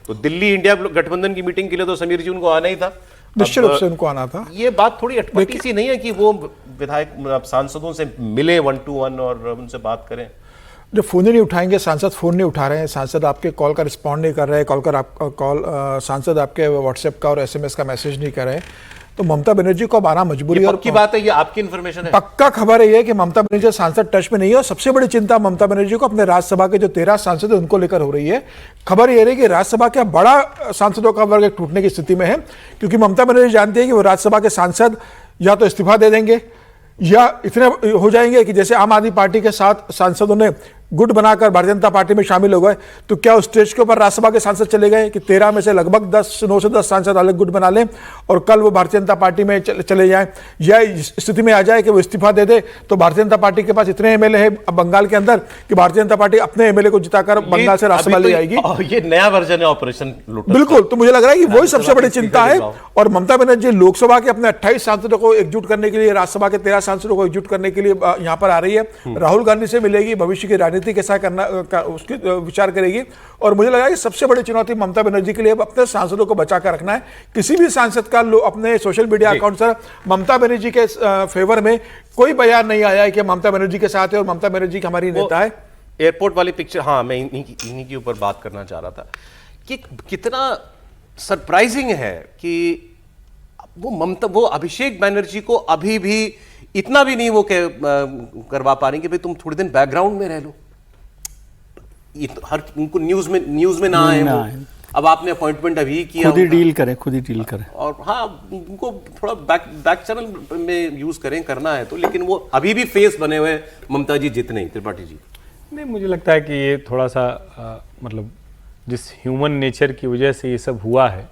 तो दिल्ली इंडिया गठबंधन की मीटिंग के लिए तो समीर जी उनको आना ही था, निश्चित रूप से उनको आना था। ये बात थोड़ी अटपटी सी नहीं है कि वो विधायक सांसदों से मिले 1-to-1 और उनसे बात करें? जो फोन ही नहीं उठाएंगे, सांसद फोन नहीं उठा रहे हैं, सांसद आपके कॉल का रिस्पॉन्ड नहीं कर रहे हैं, सांसद आपके व्हाट्सएप का और एसएमएस का मैसेज नहीं कर रहे हैं, तो ममता बनर्जी को अब आना मजबूरी है। और पक्की बात है, ये आपकी इन्फॉर्मेशन है? पक्का खबर है ये कि ममता बनर्जी सांसद टच में नहीं है, और सबसे बड़ी चिंता ममता बनर्जी को अपने राज्यसभा के जो 13 सांसद है उनको लेकर हो रही है। खबर ये रही कि राज्यसभा का बड़ा सांसदों का वर्ग टूटने की स्थिति में है, क्योंकि ममता बनर्जी जानती है कि वो राज्यसभा के सांसद या तो इस्तीफा दे देंगे या इतने हो जाएंगे कि जैसे आम आदमी पार्टी के 7 सांसदों ने गुट बनाकर भारतीय जनता पार्टी में शामिल हो गए, तो क्या उस स्टेज के ऊपर राज्यसभा के सांसद चले गए कि 13 में से लगभग 9 से 10 सांसद अलग गुट बना लें और कल वो भारतीय जनता पार्टी में चले जाएं, या इस स्थिति में आ जाए कि वो इस्तीफा दे दे, तो भारतीय जनता पार्टी के पास इतने एमएलए हैं बंगाल के अंदर कि भारतीय जनता पार्टी अपने एमएलए को जिताकर बंगाल से राज्यसभा ले जाएगी। ये नया वर्जन है ऑपरेशन लोटस। बिल्कुल, तो मुझे लग रहा है कि वही सबसे बड़ी चिंता है। और ममता बनर्जी लोकसभा के अपने 28 सांसदों को एकजुट करने के लिए, राज्यसभा के 13 सांसदों को एकजुट करने के लिए यहाँ पर आ रही है। राहुल गांधी से मिलेगी, भविष्य की राजनीति कैसा करना उसकी विचार करेगी। और मुझे लगा कि सबसे बड़ी चुनौती ममता बनर्जी के लिए अपने सांसदों को बचा कर रखना है। किसी भी सांसद का अपने सोशल मीडिया अकाउंट पर ममता बनर्जी के फेवर में कोई बयान नहीं आया है कि ममता बनर्जी के साथ है और ममता बनर्जी की हमारी नेता है। एयरपोर्ट वाली पिक्चर, हाँ, मैं इन्हीं के ऊपर बात करना चाह रहा था कि कितना सरप्राइजिंग है कि वो अभिषेक बनर्जी को अभी भी इतना भी नहीं वो करवा पा रही कि भाई तुम थोड़े दिन बैकग्राउंड में रह लो, हर उनको न्यूज में ना आए। अब आपने अपॉइंटमेंट अभी किया, खुद ही डील करें और हाँ, उनको थोड़ा बैक चैनल में यूज करना है तो, लेकिन वो अभी भी फेस बने हुए ममता जी जितने ही। त्रिपाठी जी? नहीं, मुझे लगता है कि ये थोड़ा सा मतलब जिस ह्यूमन नेचर की वजह से ये सब हुआ है,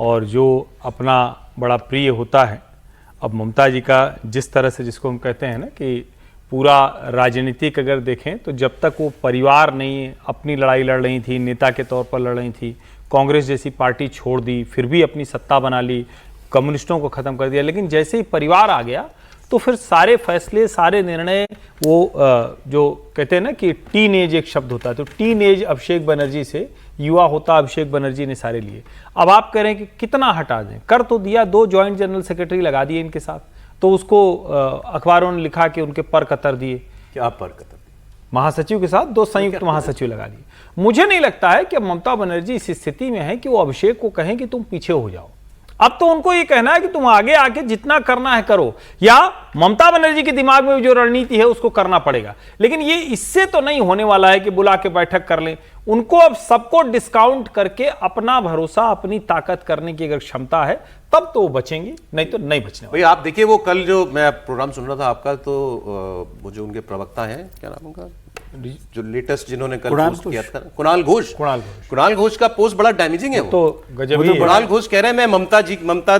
और जो अपना बड़ा प्रिय होता है, अब ममता जी का जिस तरह से, जिसको हम कहते हैं ना कि पूरा राजनीतिक अगर देखें तो जब तक वो परिवार नहीं अपनी लड़ाई लड़ रही थी, नेता के तौर पर लड़ रही थी, कांग्रेस जैसी पार्टी छोड़ दी, फिर भी अपनी सत्ता बना ली, कम्युनिस्टों को ख़त्म कर दिया, लेकिन जैसे ही परिवार आ गया तो फिर सारे फैसले, सारे निर्णय, वो जो कहते हैं ना कि टीन एज एक शब्द होता है, तो टीन एज अभिषेक बनर्जी से युवा होता अभिषेक बनर्जी ने सारे लिए। अब आप कह रहे हैं कि कितना हटा दें, कर तो दिया, 2 जॉइंट जनरल सेक्रेटरी लगा दिए इनके साथ, तो उसको अखबारों ने लिखा कि उनके पर कतर दिए। क्या पर कतर? महासचिव के साथ 2 संयुक्त महासचिव लगा दिए। मुझे नहीं लगता है कि ममता बनर्जी इस स्थिति में है कि वो अभिषेक को कहें कि तुम पीछे हो जाओ। अब तो उनको ये कहना है कि तुम आगे आके जितना करना है करो, या ममता बनर्जी के दिमाग में जो रणनीति है उसको करना पड़ेगा। लेकिन ये इससे तो नहीं होने वाला है कि बुला के बैठक कर लें। उनको अब सबको डिस्काउंट करके अपना भरोसा, अपनी ताकत करने की अगर क्षमता है तब तो वो बचेंगे, नहीं तो नहीं बचने। भाई आप देखिए, वो कल जो मैं प्रोग्राम सुन रहा था आपका, तो वो जो उनके प्रवक्ता हैं, क्या नाम उनका, जो लेटेस्ट जिन्होंने कल पोस्ट किया था, कुणाल घोष का पोस्ट बड़ा डैमेजिंग है। वो तो गजब ही है। कुणाल घोष कह रहे हैं मैं ममता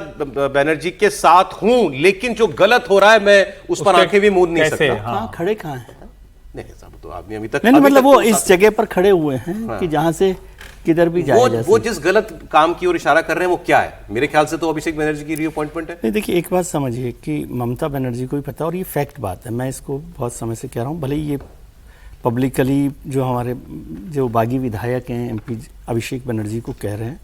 बनर्जी के साथ हूं, लेकिन जो गलत हो रहा है मैं उस पर आंखें भी मूंद नहीं सकता। हाँ, खड़े कहां हैं? नहीं साहब, तो आदमी अभी तक नहीं, मतलब वो इस जगह पर खड़े हुए हैं कि जहां से किधर भी जाए। वो जिस गलत काम की ओर इशारा कर रहे हैं वो क्या है? मेरे ख्याल से तो अभिषेक बनर्जी की रीअपॉइंटमेंट है। नहीं, देखिए, एक बात समझिए कि ममता बनर्जी को भी पता, और ये फैक्ट बात है, मैं इसको बहुत समय से कह रहा हूँ, भले ये पब्लिकली जो हमारे जो बागी विधायक हैं एमपी अभिषेक बनर्जी को कह रहे हैं,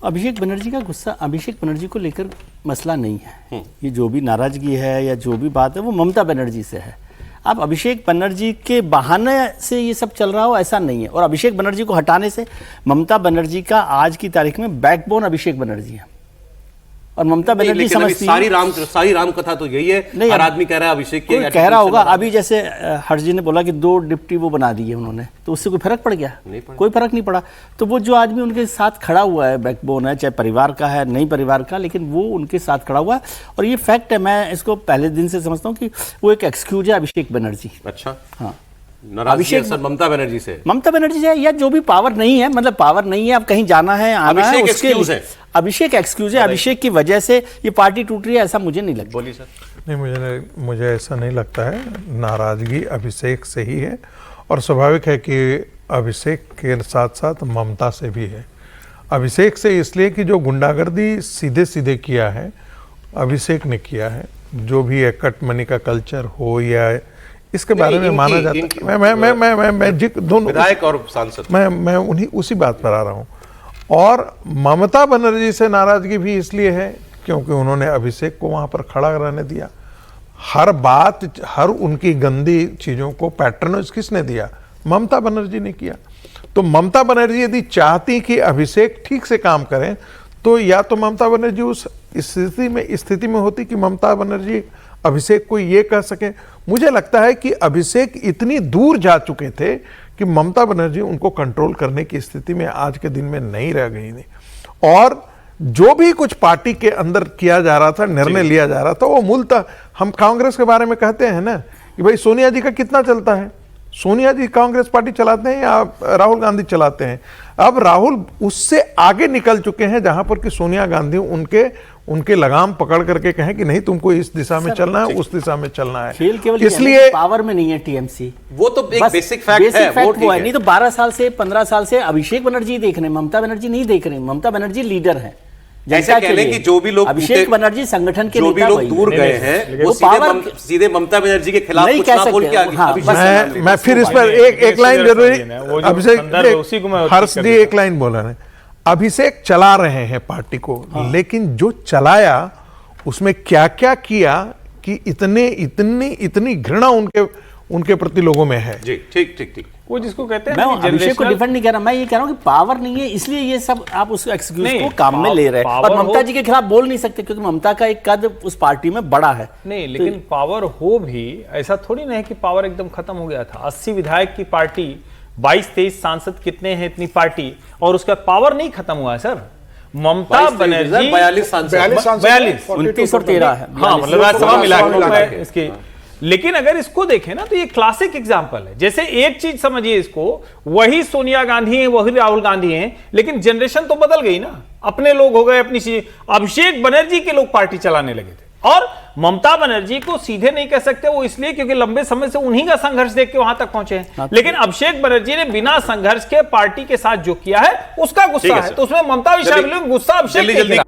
अभिषेक बनर्जी का गुस्सा अभिषेक बनर्जी को लेकर मसला नहीं है। ये जो भी नाराजगी है या जो भी बात है वो ममता बनर्जी से है। अब अभिषेक बनर्जी के बहाने से ये सब चल रहा हो ऐसा नहीं है, और अभिषेक बनर्जी को हटाने से ममता बनर्जी का आज की तारीख में बैकबोन अभिषेक बनर्जी है, और ममता बनर्जी समझती है सारी राम कथा तो यही है। नहीं, हर आदमी कह रहा है अभिषेक के, कह रहा होगा। अभी जैसे हरजी ने बोला कि 2 डिप्टी वो बना दिए उन्होंने, तो उससे कोई फर्क पड़ गया? कोई फर्क नहीं पड़ा। तो वो जो आदमी उनके साथ खड़ा हुआ है, बैकबोन है, चाहे परिवार का है नहीं परिवार का, लेकिन वो उनके साथ खड़ा हुआ है, और ये फैक्ट है। मैं इसको पहले दिन से समझता हूँ कि वो एक एक्सक्यूज है अभिषेक बनर्जी। अच्छा, हाँ, अभिषेक ममता बनर्जी से या जो भी पावर नहीं है, मतलब पावर नहीं है, अब कहीं जाना है आना है, उसके लिए अभिषेक एक्सक्यूज है। अभिषेक की वजह से ये पार्टी टूट रही है, ऐसा मुझे नहीं लगता। बोलिए सर। नहीं, मुझे ऐसा नहीं लगता है। नाराजगी अभिषेक से ही है, और स्वाभाविक है कि अभिषेक के साथ साथ ममता से भी है। अभिषेक से इसलिए कि जो गुंडागर्दी सीधे सीधे किया है अभिषेक ने किया है, जो भी है कट मनी का कल्चर हो या इसके बारे में माना जाता है। मैं दोनों विधायक और सांसद, मैं उसी बात पर आ रहा हूँ। और ममता बनर्जी से नाराजगी भी इसलिए है क्योंकि उन्होंने अभिषेक को वहां पर खड़ा रहने दिया। हर बात, हर उनकी गंदी चीजों को पैट्रनाइज किसने दिया? ममता बनर्जी ने किया। तो ममता बनर्जी यदि चाहती कि अभिषेक ठीक से काम करें तो या तो ममता बनर्जी उस स्थिति में होती कि ममता बनर्जी अभिषेक को ये कह सके। मुझे लगता है कि अभिषेक इतनी दूर जा चुके थे कि ममता बनर्जी उनको कंट्रोल करने की स्थिति में आज के दिन में नहीं रह गई थी। और जो भी कुछ पार्टी के अंदर किया जा रहा था, निर्णय लिया जा रहा था, वो मूलतः हम कांग्रेस के बारे में कहते हैं ना कि भाई सोनिया जी का कितना चलता है, सोनिया जी कांग्रेस पार्टी चलाते हैं या राहुल गांधी चलाते हैं। अब राहुल उससे आगे निकल चुके हैं जहां पर कि सोनिया गांधी उनके लगाम पकड़ करके कहें कि नहीं तुमको इस दिशा में चलना है, उस दिशा में चलना है। खेल केवल इसलिए पावर में नहीं है टीएमसी, वो तो एक बेसिक फैक्ट है, वो है। नहीं तो 12 साल से 15 साल से अभिषेक बनर्जी देख रहे हैं, ममता बनर्जी नहीं देख रहे हैं। ममता बनर्जी लीडर है। ऐसा कह लें कि जो भी लोग अभिषेक बनर्जी संगठन के जो भी लोग दूर गए हैं वो सीधे ममता बनर्जी के खिलाफ कुछ ना बोल के आगे। मैं फिर इस पर एक लाइन जरूरी, अभिषेक हर्ष जी एक लाइन बोला है, अभिषेक चला रहे हैं पार्टी को, लेकिन जो चलाया उसमें क्या क्या किया कि इतनी घृणा उनके प्रति लोगों में है। जी ठीक ठीक ठीक। वो जिसको कहते हैं मैं अभिषेक को डिफेंड नहीं कर रहा, मैं ये कह रहा हूं कि पावर नहीं है इसलिए ये सब आप उस एक्सक्यूज को काम में ले रहे हैं। और ममता जी के खिलाफ बोल नहीं सकते क्योंकि ममता का एक कद उस पार्टी में बड़ा है। नहीं, लेकिन पावर हो भी ऐसा थोड़ी ना है कि पावर एकदम खत्म हो गया था। 80 विधायक की पार्टी, 22-23 सांसद कितने हैं इतनी पार्टी, और उसका पावर नहीं खत्म हुआ है सर। ममता बनर्जी 42 सांसद, 42, 29 और 13 है। हाँ, मतलब राज्यसभा मिला इसके। लेकिन अगर इसको देखें ना तो ये क्लासिक एग्जांपल है। जैसे एक चीज समझिए इसको, वही सोनिया गांधी हैं, वही राहुल गांधी हैं, लेकिन जनरेशन तो बदल गई ना। अपने लोग हो गए अपनी चीज। अभिषेक बनर्जी के लोग पार्टी चलाने लगे थे और ममता बनर्जी को सीधे नहीं कह सकते, वो इसलिए क्योंकि लंबे समय से उन्हीं का संघर्ष देख के वहां तक पहुंचे हैं। लेकिन अभिषेक बनर्जी ने बिना संघर्ष के पार्टी के साथ जो किया है उसका गुस्सा है, तो उसमें ममता विषय गुस्सा अभिषेक